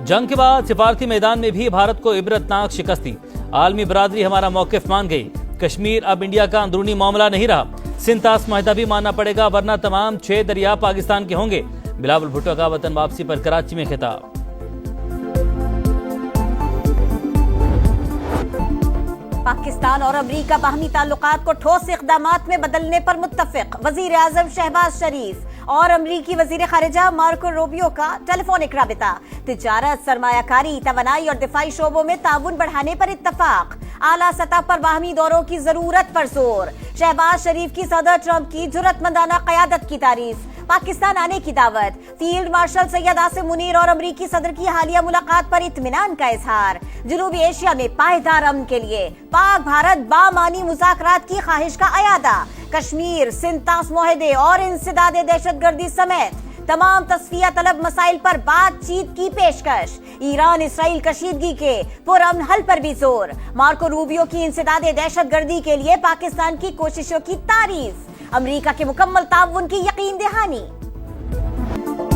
जंग के बाद सिफारती मैदान में भी भारत को इबरतनाक शिकस्त दी। आलमी बरादरी हमारा मौक़िफ़ मान गई। कश्मीर अब इंडिया का अंदरूनी मामला नहीं रहा। सिंतास माहिदा भी मानना पड़ेगा, वरना तमाम 6 दरिया पाकिस्तान के होंगे। बिलावल भुट्टो का वतन वापसी पर कराची में खिताब। पाकिस्तान और अमरीका बाहमी ताल्लुकात को ठोस इक़दामात में बदलने पर मुत्तफ़िक़। वज़ीर आज़म शहबाज शरीफ और अमरीकी वज़ीर ख़ारिजा मार्को रूबियो का टेलीफोनिक राबिता। तिजारत, सरमायाकारी, तवानाई और दिफाई शोबों में ताउन बढ़ाने पर इत्तफ़ाक़। आला सतह पर बाहमी दौरों की ज़रूरत पर जोर। शहबाज शरीफ की सदर ट्रंप की जुर्रतमंदाना क़यादत की तारीफ। पाकिस्तान आने की दावत। फील्ड मार्शल सैयद आसिम मुनीर और अमरीकी सदर की हालिया मुलाकात पर इत्मीनान का इजहार। जनूबी एशिया में पायदार अमन के लिए पाक भारत बामानी मुज़ाकरात की ख्वाहिश का अयादा। कश्मीर, सिंतास मुआहदे और इंसदादे दहशतगर्दी समेत तमाम तस्फिया तलब मसाइल पर बातचीत की पेशकश। ईरान इसराइल कशीदगी के पुरअमन हल पर भी जोर। मार्को रूबियो की इंसदादे दहशतगर्दी के लिए पाकिस्तान की कोशिशों की तारीफ। अमरीका के मुकम्मल ताउन की यकीन दहानी।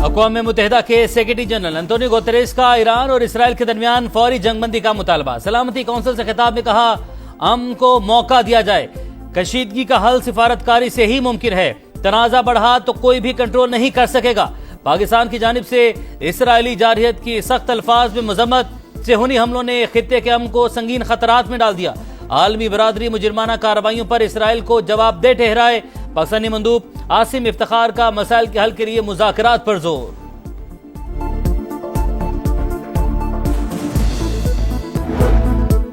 अक़वाम मुत्तहिदा के सेक्रेटरी जनरल अंतोनियो गुतेरेस का ईरान और इसराइल के दरमियान फौरी जंगबंदी का मुतालबा। सलामती कौंसिल से खिताब में कहा, अमन को मौका दिया जाए। कशीदगी का हल सिफारतकारी से ही मुमकिन है। तनाज़ा बढ़ा तो कोई भी कंट्रोल नहीं कर सकेगा। पाकिस्तान की जानिब से इसराइली जारहियत की सख्त अल्फाज में मजम्मत। सेहूनी हमलों ने खित्ते के अमन को संगीन खतरात में डाल दिया। आलमी बरादरी मुजरिमाना कार्रवाइयों पर इसराइल को जवाबदेह ठहराए। पाकिस्तानी मंदूब आसिम इफ्तिखार का मसाइल के हल के लिए मुज़ाकरात पर जोर।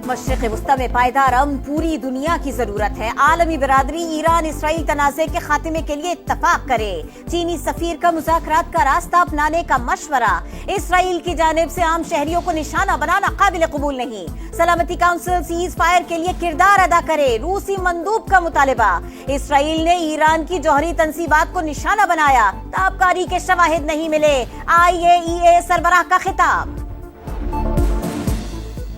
मशरिक़ वस्ता में पायदार अमन पूरी दुनिया की जरूरत है। आलमी बरादरी ईरान इसराइल तनाज़े के खात्मे के लिए इत्तफाक करे। चीनी सफीर का मुज़ाकरात का रास्ता अपनाने का मशवरा। इसराइल की जानिब से आम शहरियों को निशाना बनाना काबिल कबूल नहीं। सलामती काउंसिल सीज फायर के लिए किरदार अदा करे। रूसी मंदूब का मुतालबा। इसराइल ने ईरान की जौहरी तंसीबात को निशाना बनाया। ताबकारी के शवाहिद नहीं मिले। IAEA सरबराह का खिताब।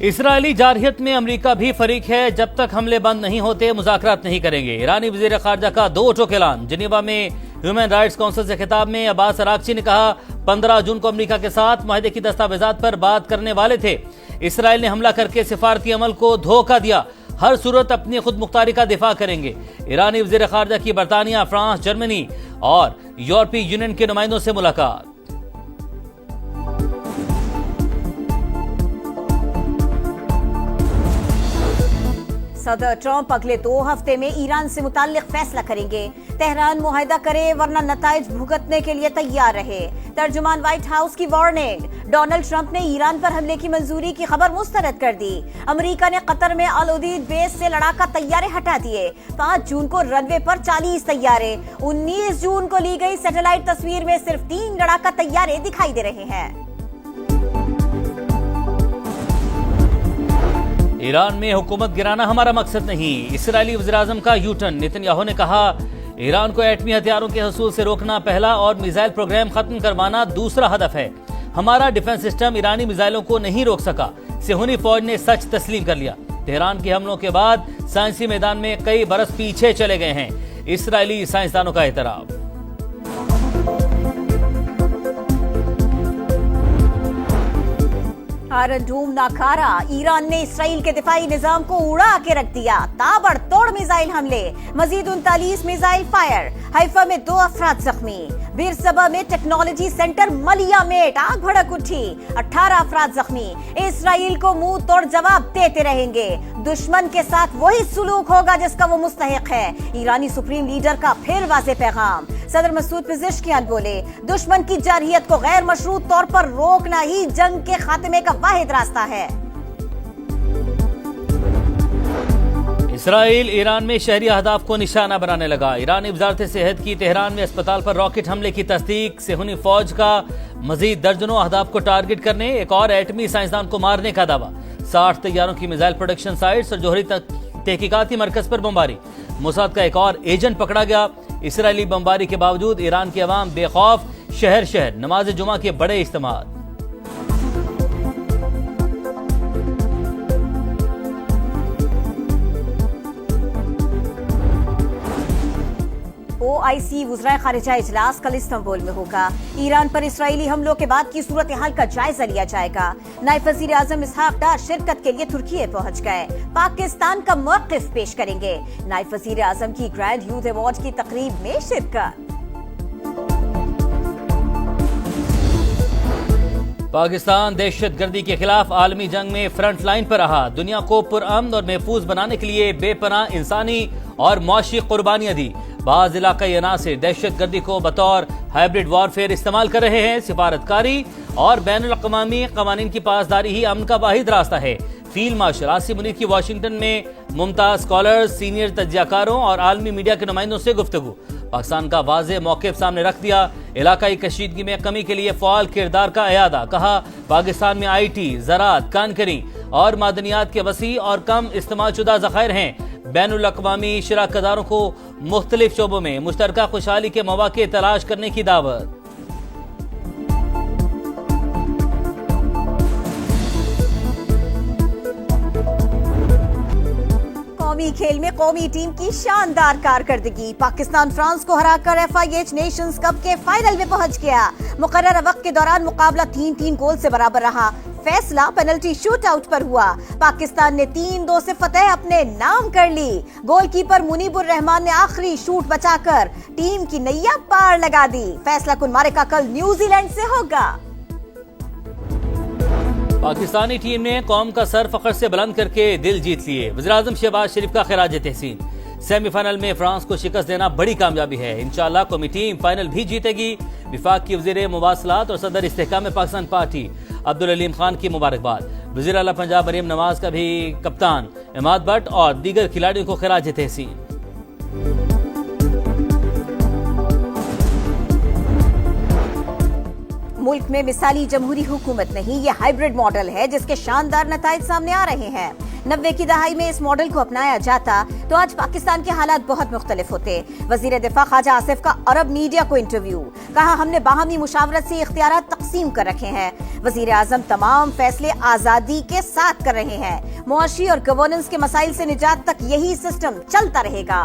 इसराइली जारहियत में अमरीका भी फरीक है। जब तक हमले बंद नहीं होते मुज़ाकरात नहीं करेंगे। ईरानी वज़ीर ख़ारिजा का 2 टोक ऐलान। जिनेवा में ह्यूमन राइट्स काउंसिल से खिताब में अब्बास अरागची ने कहा, 15 जून को अमरीका के साथ मुआहदे की दस्तावेजात पर बात करने वाले थे। इसराइल ने हमला करके सिफारती अमल को धोखा दिया। हर सूरत अपनी खुद मुख्तारी का दिफा करेंगे। ईरानी वज़ीर ख़ारिजा की बरतानिया, फ्रांस, जर्मनी और यूरोपीय यूनियन के नुमाइंदों से मुलाकात। सदर ट्रंप अगले 2 हफ्ते में ईरान से मुताल्लिक फैसला करेंगे। तेहरान मुआहदा करे वरना नताइज भुगतने के लिए तैयार रहे। तर्जुमान व्हाइट हाउस की वार्निंग। डोनाल्ड ट्रंप ने ईरान पर हमले की मंजूरी की खबर मुस्तरद कर दी। अमेरिका ने कतर में अल उदीद बेस से लड़ाका तैयारे हटा दिए। 5 जून को रनवे पर 40 तैयारे। 19 जून को ली गई सैटेलाइट तस्वीर में सिर्फ 3 लड़ाका तैयारे दिखाई दे रहे हैं। ईरान में हुकूमत गिराना हमारा मकसद नहीं। इसराइली वज़ीर-ए-आज़म का यूटर्न। नेतन्याहू ने कहा, ईरान को एटमी हथियारों के हसूल से रोकना पहला और मिसाइल प्रोग्राम खत्म करवाना दूसरा हदफ है। हमारा डिफेंस सिस्टम ईरानी मिसाइलों को नहीं रोक सका। सेहूनी फौज ने सच तस्लीम कर लिया। तेहरान के हमलों के बाद साइंसी मैदान में कई बरस पीछे चले गए हैं। इसराइली साइंसदानों का एतराफ। आयरन डोम नाकारा। ईरान ने इसराइल के दिफाई निजाम को उड़ा के रख दिया। ताबड़तोड़ मिसाइल हमले। मजीद 39 मिसाइल फायर। हाइफा में 2 अफराद जख्मी। बीरसबा में टेक्नोलॉजी सेंटर मलिया में आग भड़क उठी। 18 अफराद जख्मी। इसराइल को मुंह तोड़ जवाब देते रहेंगे। दुश्मन के साथ वही सुलूक होगा जिसका वो मुस्तहिक है। ईरानी सुप्रीम लीडर का फिर वाज़ेह पैगाम। सदर मसूद पेज़ेश्कियान बोले, दुश्मन की जारहियत को गैर मशरूत तौर पर रोकना ही जंग के खात्मे का वाहिद रास्ता है। इसराइल ईरान में शहरी अहदाफ को निशाना बनाने लगा। ईरानी वजारत सेहत की तेहरान में अस्पताल पर रॉकेट हमले की तस्दीक। सेहूनी फौज का मजीद दर्जनों अहदाफ को टारगेट करने, एक और एटमी साइंसदान को मारने का दावा। 60 तैयारों की मिसाइल प्रोडक्शन साइट्स और जोहरी तहकीकाती मरकज पर बमबारी। मोसाद का एक और एजेंट पकड़ा गया। इसराइली बमबारी के बावजूद ईरान की अवाम बेखौफ। शहर शहर नमाज जुमा के बड़े इज्तिमा। OIC वज़राए खारिजा इजलास कल इस्तांबुल में होगा। ईरान पर इसराइली हमलों के बाद की सूरत हाल का जायजा लिया जाएगा। नायब वज़ीर आज़म इसहाक डार शिरकत के लिए तुर्की पहुंच गए। पाकिस्तान का मौक़िफ़ पेश करेंगे। नायब वज़ीर आज़म की ग्रैंड यूथ अवार्ड की तकरीब में शिरकत। पाकिस्तान दहशत गर्दी के खिलाफ आलमी जंग में फ्रंट लाइन पर रहा। दुनिया को पुरअमन और महफूज बनाने के लिए बेपनाह इंसानी और मुआशी कुर्बानियां दी। बाज़ इलाकाई अनासिर दहशत गर्दी को बतौर हाइब्रिड वॉरफेयर इस्तेमाल कर रहे हैं। सिफारतकारी और बैनुल अक़वामी क़वानीन की पासदारी ही अमन का वाहिद रास्ता है। फील्ड मार्शल आसिम मुनीर की वाशिंगटन में मुमताज स्कॉलर्स, सीनियर तज्ज़ियाकारों और आलमी मीडिया के नुमाइंदों से गुफ्तगू। पाकिस्तान का वाज़ेह मौक़िफ़ सामने रख दिया। इलाकाई कशीदगी में कमी के लिए फ़आल किरदार का अयादा। कहा पाकिस्तान में IT, ज़राअत, कानकरी और मादनियात के वसी और कम इस्तेमाल शुदा ज़ख़ायर हैं। बैनुल अक़वामी शराकतदारों को मुख्तलिफ शोबों में मुश्तरका खुशहाली के मौक़े तलाश करने की दावत। कौमी खेल में कौमी टीम की शानदार कारकर्दगी। पाकिस्तान फ्रांस को हराकर FIH नेशंस कप के फाइनल में पहुंच गया। मुकर्रर वक्त के दौरान मुकाबला 3-3 गोल से बराबर रहा। फैसला पेनल्टी शूट आउट पर हुआ। पाकिस्तान ने 3-2 से फतेह अपने नाम कर ली। गोलकीपर मुनीबुर रहमान ने आखिरी शूट बचाकर टीम की नैया पार लगा दी। फैसला कुन मारिका कल न्यूजीलैंड से होगा। पाकिस्तानी टीम ने कौम का सर फख्र से बुलंद करके दिल जीत लिए। वज़ीर आज़म शहबाज शरीफ का खिराज तहसीन। सेमीफाइनल में फ्रांस को शिकस्त देना बड़ी कामयाबी है। इंशाअल्लाह कौमी टीम फाइनल भी जीतेगी। विफाक की वज़ीर मुवासलात और सदर इस्तेहकाम पाकिस्तान पार्टी अब्दुल अलीम खान की मुबारकबाद। वज़ीर आला पंजाब मरीम नवाज का भी कप्तान इमाद भट्ट और दीगर खिलाड़ियों को खिराज तहसीन। मुल्क में मिसाली जमहूरी हुकूमत नहीं, ये हाइब्रिड मॉडल है जिसके शानदार नताइज सामने आ रहे हैं। 90 की दहाई में इस मॉडल को अपनाया जाता तो आज पाकिस्तान के हालात बहुत मुख्तलिफ होते। वजीर दिफा ख्वाजा आसिफ का अरब मीडिया को इंटरव्यू। कहा हमने बाहमी मुशावरत से इख्तियारात तकसीम कर रखे हैं। वजीर आजम तमाम फैसले आजादी के साथ कर रहे हैं। मुआशी और गवर्नेंस के मसाइल से निजात तक यही सिस्टम चलता रहेगा।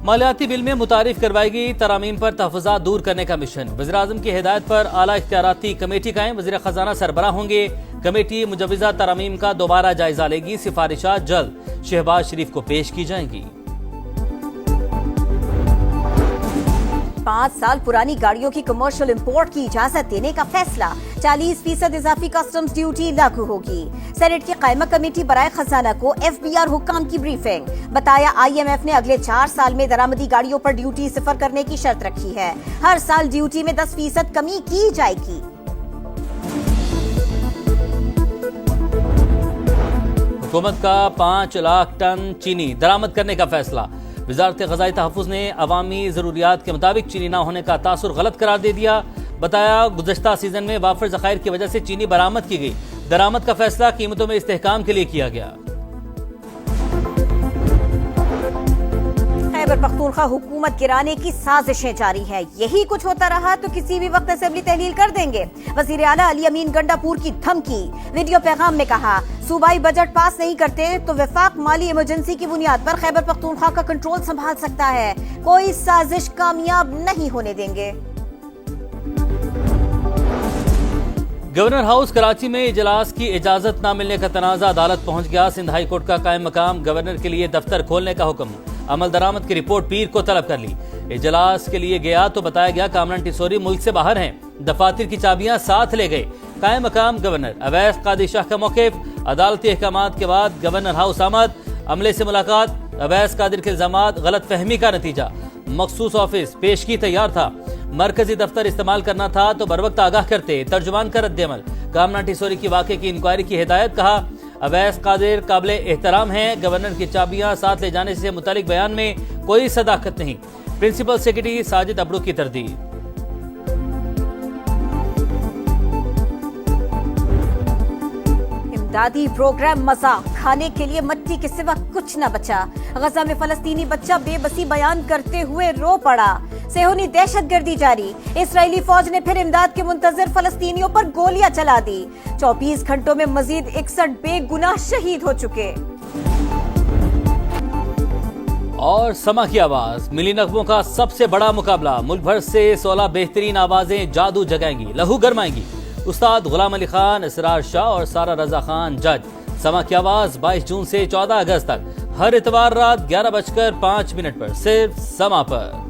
मालियाती बिल में मुतारिफ करवाएगी तरामीम पर तहफ़्फ़ुज़ात दूर करने का मिशन। वज़ीर आज़म की हिदायत पर आला इख्तियाराती कमेटी कायम। वज़ीर ख़जाना सरबराह होंगे। कमेटी मुजव्वज़ा तरामीम का दोबारा जायजा लेगी। सिफारिशात जल्द शहबाज शरीफ को पेश की जाएंगी। 5 साल पुरानी गाड़ियों की कमर्शियल इंपोर्ट की इजाजत देने का फैसला। 40% इजाफी कस्टम्स ड्यूटी लागू होगी। सेनेट की कायमा कमेटी बराए खजाना को FBR हुक्काम की ब्रीफिंग। बताया IMF ने अगले 4 साल में दरामदी गाड़ियों पर ड्यूटी सिफर करने की शर्त रखी है। हर साल ड्यूटी में 10% कमी की जाएगी। हुकूमत का 5 लाख टन चीनी दरामद करने का फैसला। वजारत ग़ज़ाई तहफ़्फ़ुज़ ने अवामी ज़रूरियात के मुताबिक चीनी न होने का तासुर गलत करार दे दिया। बताया गुज़श्ता सीजन में वाफर ज़खायर की वजह से चीनी बरामद की गई। दरामद का फैसला कीमतों में इस्तेहकाम के लिए किया गया। खैबर पख्तूनख्वा हुकूमत गिराने की साजिशें जारी है। यही कुछ होता रहा तो किसी भी वक्त असेंबली तहलील कर देंगे। वजीर आला अली अमीन गंडापुर की धमकी। वीडियो पैगाम में कहा सूबाई बजट पास नहीं करते तो वफाक माली इमरजेंसी की बुनियाद पर खैबर पख्तूनख्वा का कंट्रोल संभाल सकता है। कोई साजिश कामयाब नहीं होने देंगे। गवर्नर हाउस कराची में इजलास की इजाजत न मिलने का तनाजा अदालत पहुंच गया। सिंध हाई कोर्ट का कायम मकाम गवर्नर के लिए दफ्तर खोलने का हुक्म। अमल दरामद की रिपोर्ट पीर को तलब कर ली। इजलास के लिए गया तो बताया गया कामरान टिसोरी मुल्क से बाहर हैं। दफातर की चाबियां साथ ले गए। कायम मकाम गवर्नर अवैस कादिर शाह का मौक़िफ़। अदालती अहकामात के बाद गवर्नर हाउस आमद। अमले से मुलाकात। अवैस कादिर के इल्जामात गलत फहमी का नतीजा। मखसूस ऑफिस पेशगी तैयार था। मरकजी दफ्तर इस्तेमाल करना था तो बर वक्त आगाह करते। तर्जुमान का रद्द-ए-अमल। कामरान टिसोरी की वाक़े की इंक्वायरी की हिदायत। कहा अवैस कादिर काबिल एहतराम है। गवर्नर की चाबियां साथ ले जाने से मुतालिक बयान में कोई सदाकत नहीं। प्रिंसिपल सेक्रेटरी साजिद अबड़ू की तरदीद। इमदादी प्रोग्राम मजाक। खाने के लिए मट्टी के सिवा कुछ न बचा। गजा में फलस्तीनी बच्चा बेबसी बयान करते हुए रो पड़ा। सेहूनी दहशतगर्दी जारी। इस्राएली फौज ने फिर इमदाद के मुंतजर फलस्तीनियों पर गोलियां चला दी। 24 घंटों में मजीद 61 बेगुनाह शहीद हो चुके। اور سما کی آواز ملی نغموں کا سب سے بڑا مقابلہ، ملک بھر سے 16 بہترین آوازیں جادو جگائیں گی، لہو گرمائیں گی۔ استاد غلام علی خان، اسرار شاہ اور سارہ رضا خان جج۔ سما کی آواز 22 جون سے 14 اگست تک ہر اتوار رات 11:05 پر صرف سما پر۔